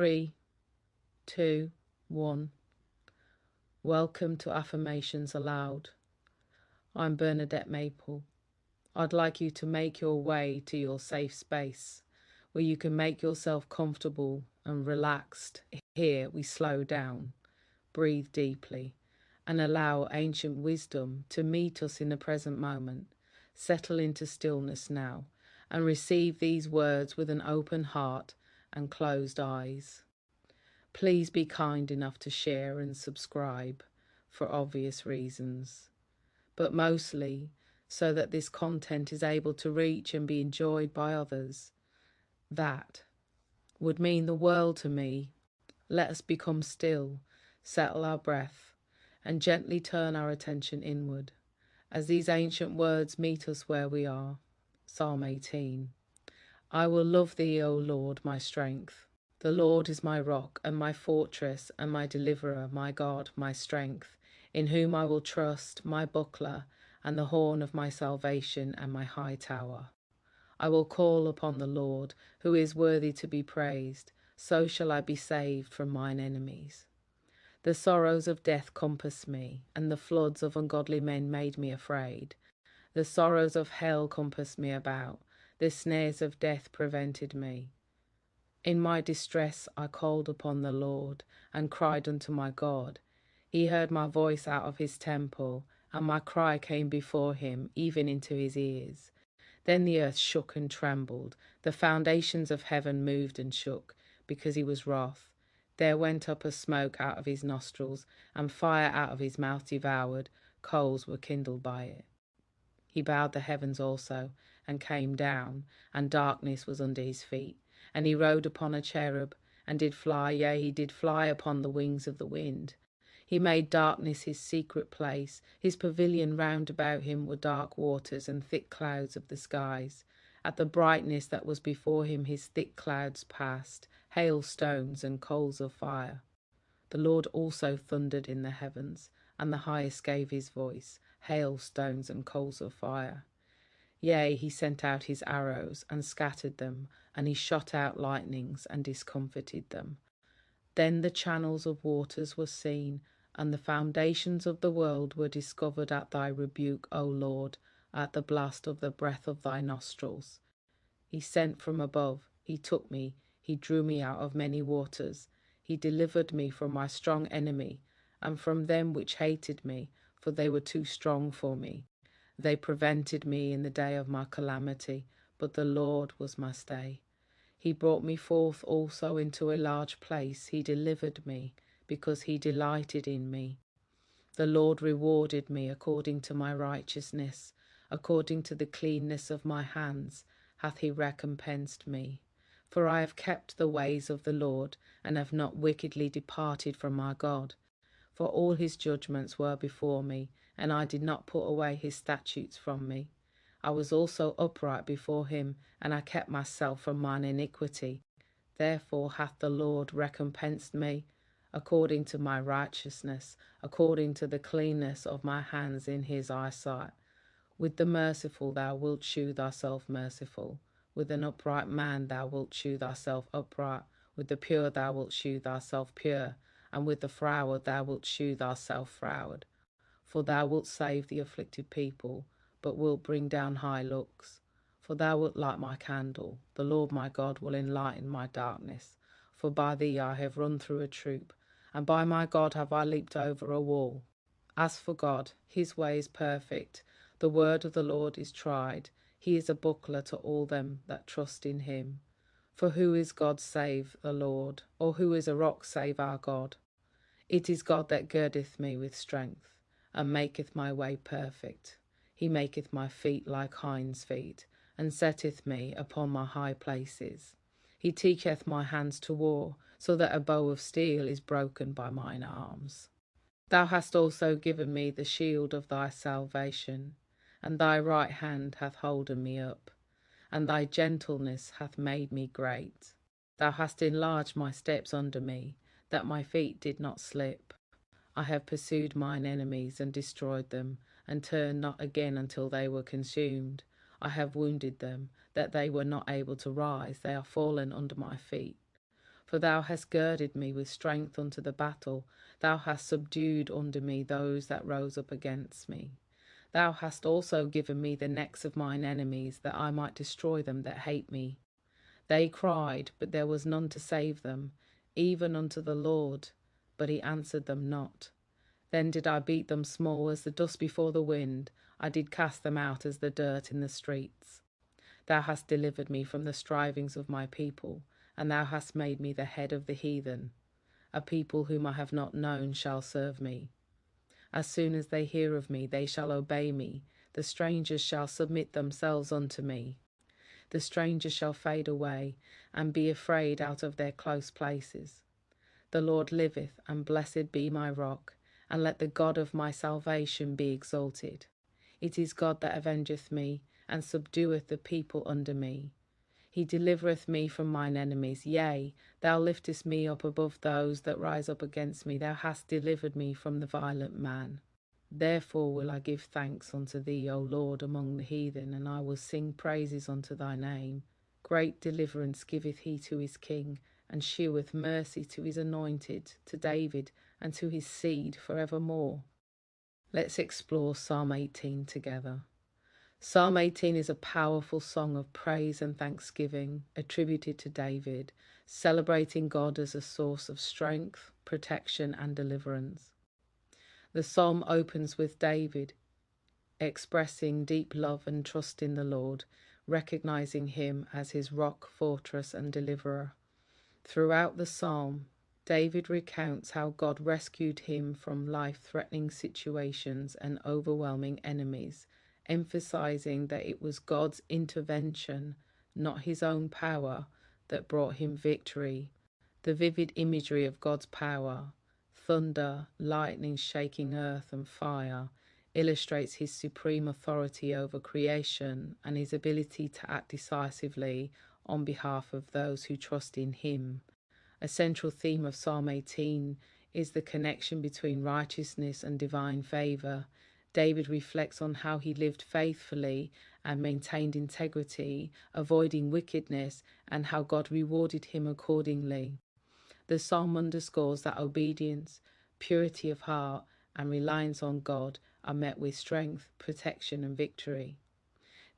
3, 2, 1. Welcome to Affirmations Aloud. I'm Bernadette Maple. I'd like you to make your way to your safe space where you can make yourself comfortable and relaxed. Here we slow down, breathe deeply, and allow ancient wisdom to meet us in the present moment. Settle into stillness now and receive these words with an open heart and closed eyes. Please be kind enough to share and subscribe for obvious reasons, but mostly so that this content is able to reach and be enjoyed by others. That would mean the world to me. Let us become still, settle our breath, and gently turn our attention inward as these ancient words meet us where we are. Psalm 18. I will love thee, O Lord, my strength. The Lord is my rock and my fortress and my deliverer, my God, my strength, in whom I will trust, my buckler, and the horn of my salvation and my high tower. I will call upon the Lord, who is worthy to be praised. So shall I be saved from mine enemies. The sorrows of death compassed me, and the floods of ungodly men made me afraid. The sorrows of hell compassed me about, the snares of death prevented me. In my distress I called upon the Lord, and cried unto my God. He heard my voice out of his temple, and my cry came before him, even into his ears. Then the earth shook and trembled, the foundations of heaven moved and shook, because he was wroth. There went up a smoke out of his nostrils, and fire out of his mouth devoured, coals were kindled by it. He bowed the heavens also, and came down, and darkness was under his feet. And he rode upon a cherub, and did fly, yea, he did fly upon the wings of the wind. He made darkness his secret place, his pavilion round about him were dark waters and thick clouds of the skies. At the brightness that was before him his thick clouds passed, hailstones and coals of fire. The Lord also thundered in the heavens, and the highest gave his voice, hailstones and coals of fire. Yea, he sent out his arrows, and scattered them, and he shot out lightnings, and discomfited them. Then the channels of waters were seen, and the foundations of the world were discovered at thy rebuke, O Lord, at the blast of the breath of thy nostrils. He sent from above, he took me, he drew me out of many waters. He delivered me from my strong enemy, and from them which hated me, for they were too strong for me. They prevented me in the day of my calamity, but the Lord was my stay. He brought me forth also into a large place. He delivered me, because he delighted in me. The Lord rewarded me according to my righteousness, according to the cleanness of my hands hath he recompensed me. For I have kept the ways of the Lord, and have not wickedly departed from my God. For all his judgments were before me, and I did not put away his statutes from me. I was also upright before him, and I kept myself from mine iniquity. Therefore hath the Lord recompensed me, according to my righteousness, according to the cleanness of my hands in his eyesight. With the merciful thou wilt shew thyself merciful. With an upright man thou wilt shew thyself upright. With the pure thou wilt shew thyself pure. And with the froward thou wilt shew thyself froward. For thou wilt save the afflicted people, but wilt bring down high looks. For thou wilt light my candle. The Lord my God will enlighten my darkness. For by thee I have run through a troop, and by my God have I leaped over a wall. As for God, his way is perfect. The word of the Lord is tried. He is a buckler to all them that trust in him. For who is God save the Lord? Or who is a rock save our God? It is God that girdeth me with strength, and maketh my way perfect. He maketh my feet like hinds' feet, and setteth me upon my high places. He teacheth my hands to war, so that a bow of steel is broken by mine arms. Thou hast also given me the shield of thy salvation, and thy right hand hath holden me up, and thy gentleness hath made me great. Thou hast enlarged my steps under me, that my feet did not slip. I have pursued mine enemies and destroyed them, and turned not again until they were consumed. I have wounded them, that they were not able to rise. They are fallen under my feet. For thou hast girded me with strength unto the battle. Thou hast subdued under me those that rose up against me. Thou hast also given me the necks of mine enemies, that I might destroy them that hate me. They cried, but there was none to save them, even unto the Lord, but he answered them not. Then did I beat them small as the dust before the wind. I did cast them out as the dirt in the streets. Thou hast delivered me from the strivings of my people, and thou hast made me the head of the heathen. A people whom I have not known shall serve me. As soon as they hear of me, they shall obey me. The strangers shall submit themselves unto me. The strangers shall fade away, and be afraid out of their close places. The Lord liveth, and blessed be my rock, and let the God of my salvation be exalted. It is God that avengeth me, and subdueth the people under me. He delivereth me from mine enemies. Yea, thou liftest me up above those that rise up against me. Thou hast delivered me from the violent man. Therefore will I give thanks unto thee, O Lord, among the heathen, and I will sing praises unto thy name. Great deliverance giveth he to his king, and sheweth mercy to his anointed, to David, and to his seed for evermore. Let's explore Psalm 18 together. Psalm 18 is a powerful song of praise and thanksgiving attributed to David, celebrating God as a source of strength, protection, and deliverance. The psalm opens with David expressing deep love and trust in the Lord, recognizing him as his rock, fortress, and deliverer. Throughout the psalm, David recounts how God rescued him from life-threatening situations and overwhelming enemies, emphasizing that it was God's intervention, not his own power, that brought him victory. The vivid imagery of God's power, thunder, lightning shaking earth and fire, illustrates his supreme authority over creation and his ability to act decisively on behalf of those who trust in him. A central theme of Psalm 18 is the connection between righteousness and divine favour. David reflects on how he lived faithfully and maintained integrity, avoiding wickedness, and how God rewarded him accordingly. The psalm underscores that obedience, purity of heart, and reliance on God are met with strength, protection, and victory.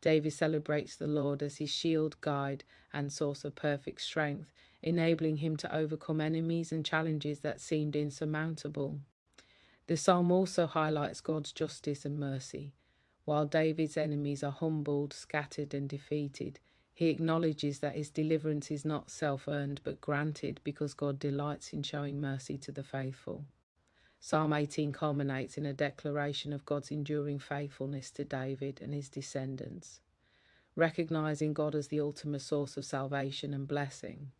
David celebrates the Lord as his shield, guide, and source of perfect strength, enabling him to overcome enemies and challenges that seemed insurmountable. The psalm also highlights God's justice and mercy. While David's enemies are humbled, scattered, and defeated, he acknowledges that his deliverance is not self-earned but granted because God delights in showing mercy to the faithful. Psalm 18 culminates in a declaration of God's enduring faithfulness to David and his descendants, recognizing God as the ultimate source of salvation and blessing.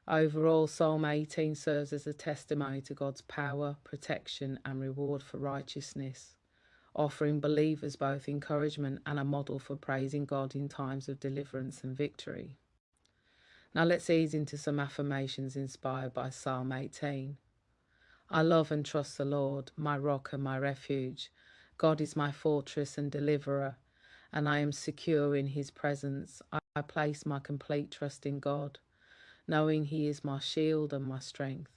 Overall, Psalm 18 serves as a testimony to God's power, protection, and reward for righteousness, offering believers both encouragement and a model for praising God in times of deliverance and victory. Now let's ease into some affirmations inspired by Psalm 18. I love and trust the Lord, my rock and my refuge. God is my fortress and deliverer, and I am secure in his presence. I place my complete trust in God, knowing he is my shield and my strength.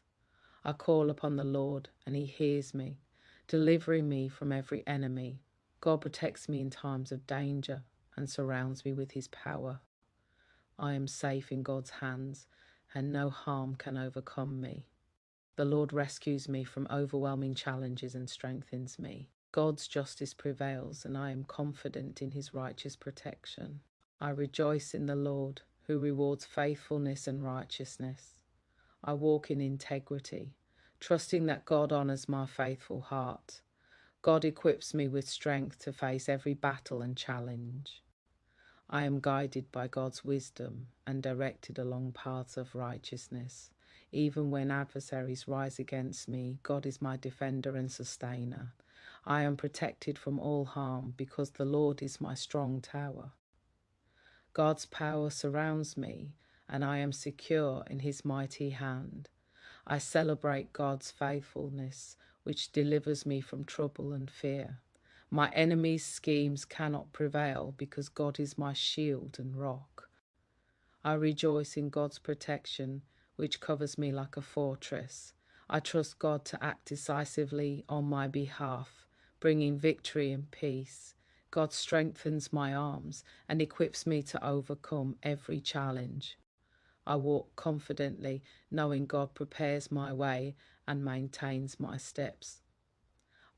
I call upon the Lord, and he hears me, delivering me from every enemy. God protects me in times of danger and surrounds me with his power. I am safe in God's hands, and no harm can overcome me. The Lord rescues me from overwhelming challenges and strengthens me. God's justice prevails, and I am confident in his righteous protection. I rejoice in the Lord, who rewards faithfulness and righteousness. I walk in integrity, trusting that God honours my faithful heart. God equips me with strength to face every battle and challenge. I am guided by God's wisdom and directed along paths of righteousness. Even when adversaries rise against me, God is my defender and sustainer. I am protected from all harm because the Lord is my strong tower. God's power surrounds me, and I am secure in his mighty hand. I celebrate God's faithfulness, which delivers me from trouble and fear. My enemies' schemes cannot prevail because God is my shield and rock. I rejoice in God's protection, which covers me like a fortress. I trust God to act decisively on my behalf, bringing victory and peace. God strengthens my arms and equips me to overcome every challenge. I walk confidently, knowing God prepares my way and maintains my steps.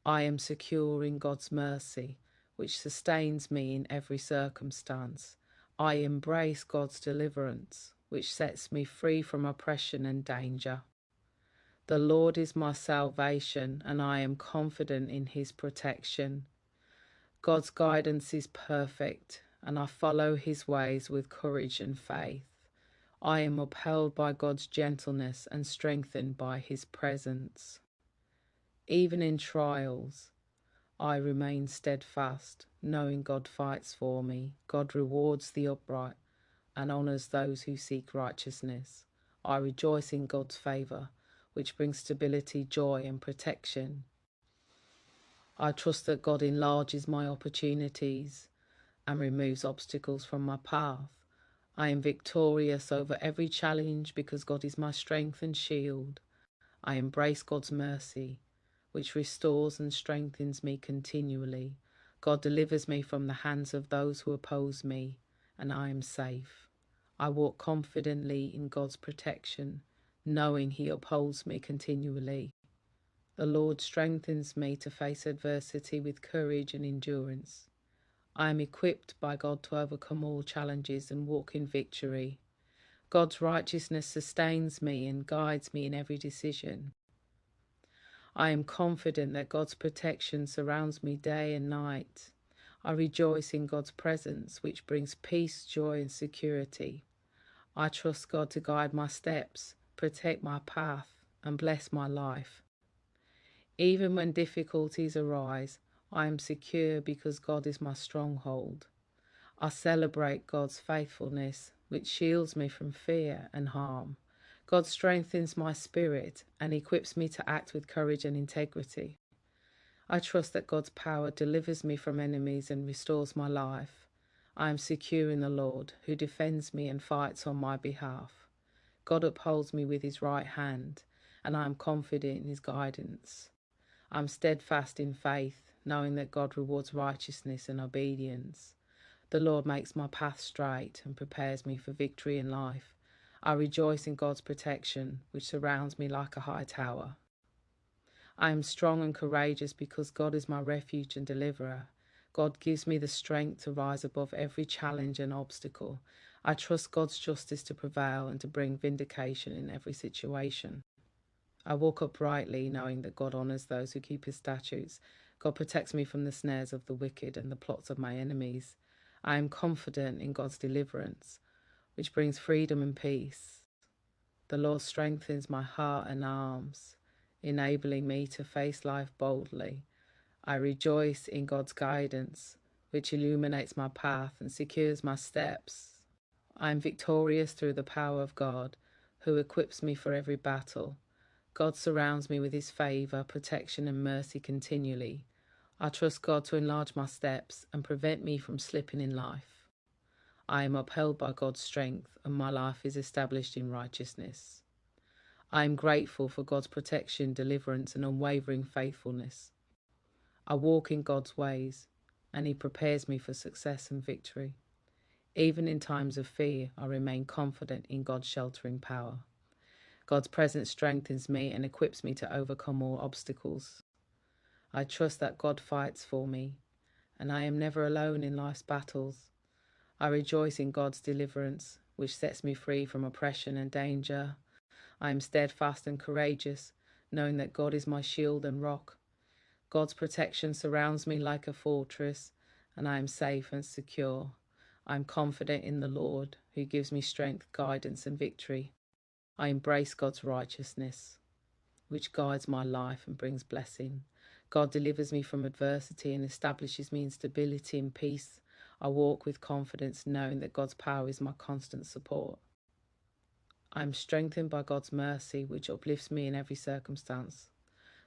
I am secure in God's mercy, which sustains me in every circumstance. I embrace God's deliverance, which sets me free from oppression and danger. The Lord is my salvation, and I am confident in his protection. God's guidance is perfect, and I follow his ways with courage and faith. I am upheld by God's gentleness and strengthened by his presence. Even in trials, I remain steadfast, knowing God fights for me. God rewards the upright and honours those who seek righteousness. I rejoice in God's favour, which brings stability, joy and protection. I trust that God enlarges my opportunities and removes obstacles from my path. I am victorious over every challenge because God is my strength and shield. I embrace God's mercy, which restores and strengthens me continually. God delivers me from the hands of those who oppose me, and I am safe. I walk confidently in God's protection, knowing he upholds me continually. The Lord strengthens me to face adversity with courage and endurance. I am equipped by God to overcome all challenges and walk in victory. God's righteousness sustains me and guides me in every decision. I am confident that God's protection surrounds me day and night. I rejoice in God's presence, which brings peace, joy, and security. I trust God to guide my steps, protect my path, and bless my life. Even when difficulties arise, I am secure because God is my stronghold. I celebrate God's faithfulness, which shields me from fear and harm. God strengthens my spirit and equips me to act with courage and integrity. I trust that God's power delivers me from enemies and restores my life. I am secure in the Lord, who defends me and fights on my behalf. God upholds me with his right hand, and I am confident in his guidance. I am steadfast in faith, knowing that God rewards righteousness and obedience. The Lord makes my path straight and prepares me for victory in life. I rejoice in God's protection, which surrounds me like a high tower. I am strong and courageous because God is my refuge and deliverer. God gives me the strength to rise above every challenge and obstacle. I trust God's justice to prevail and to bring vindication in every situation. I walk uprightly, knowing that God honours those who keep his statutes. God protects me from the snares of the wicked and the plots of my enemies. I am confident in God's deliverance, which brings freedom and peace. The Lord strengthens my heart and arms, enabling me to face life boldly. I rejoice in God's guidance, which illuminates my path and secures my steps. I am victorious through the power of God, who equips me for every battle. God surrounds me with his favour, protection and mercy continually. I trust God to enlarge my steps and prevent me from slipping in life. I am upheld by God's strength, and my life is established in righteousness. I am grateful for God's protection, deliverance and unwavering faithfulness. I walk in God's ways, and he prepares me for success and victory. Even in times of fear, I remain confident in God's sheltering power. God's presence strengthens me and equips me to overcome all obstacles. I trust that God fights for me, and I am never alone in life's battles. I rejoice in God's deliverance, which sets me free from oppression and danger. I am steadfast and courageous, knowing that God is my shield and rock. God's protection surrounds me like a fortress, and I am safe and secure. I am confident in the Lord, who gives me strength, guidance and victory. I embrace God's righteousness, which guides my life and brings blessing. God delivers me from adversity and establishes me in stability and peace. I walk with confidence, knowing that God's power is my constant support. I am strengthened by God's mercy, which uplifts me in every circumstance.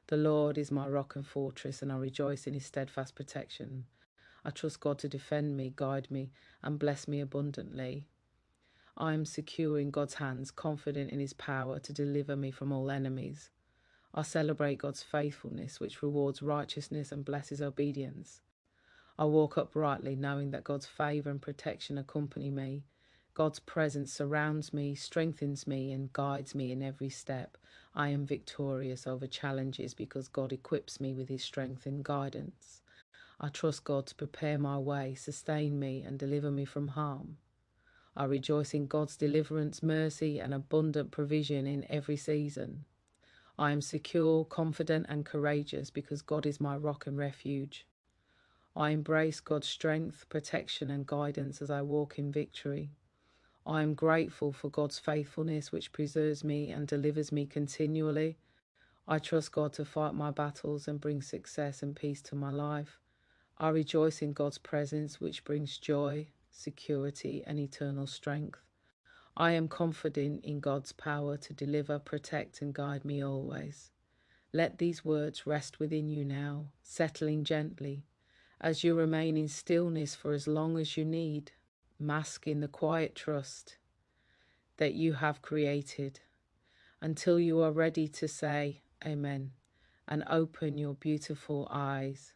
The Lord is my rock and fortress, and I rejoice in his steadfast protection. I trust God to defend me, guide me, and bless me abundantly. I am secure in God's hands, confident in his power to deliver me from all enemies. I celebrate God's faithfulness, which rewards righteousness and blesses obedience. I walk uprightly, knowing that God's favour and protection accompany me. God's presence surrounds me, strengthens me, and guides me in every step. I am victorious over challenges because God equips me with his strength and guidance. I trust God to prepare my way, sustain me, and deliver me from harm. I rejoice in God's deliverance, mercy, and abundant provision in every season. I am secure, confident, and courageous because God is my rock and refuge. I embrace God's strength, protection, and guidance as I walk in victory. I am grateful for God's faithfulness, which preserves me and delivers me continually. I trust God to fight my battles and bring success and peace to my life. I rejoice in God's presence, which brings joy, security, and eternal strength. I am confident in God's power to deliver, protect, and guide me always. Let these words rest within you now, settling gently, as you remain in stillness for as long as you need, masking the quiet trust that you have created, until you are ready to say Amen and open your beautiful eyes.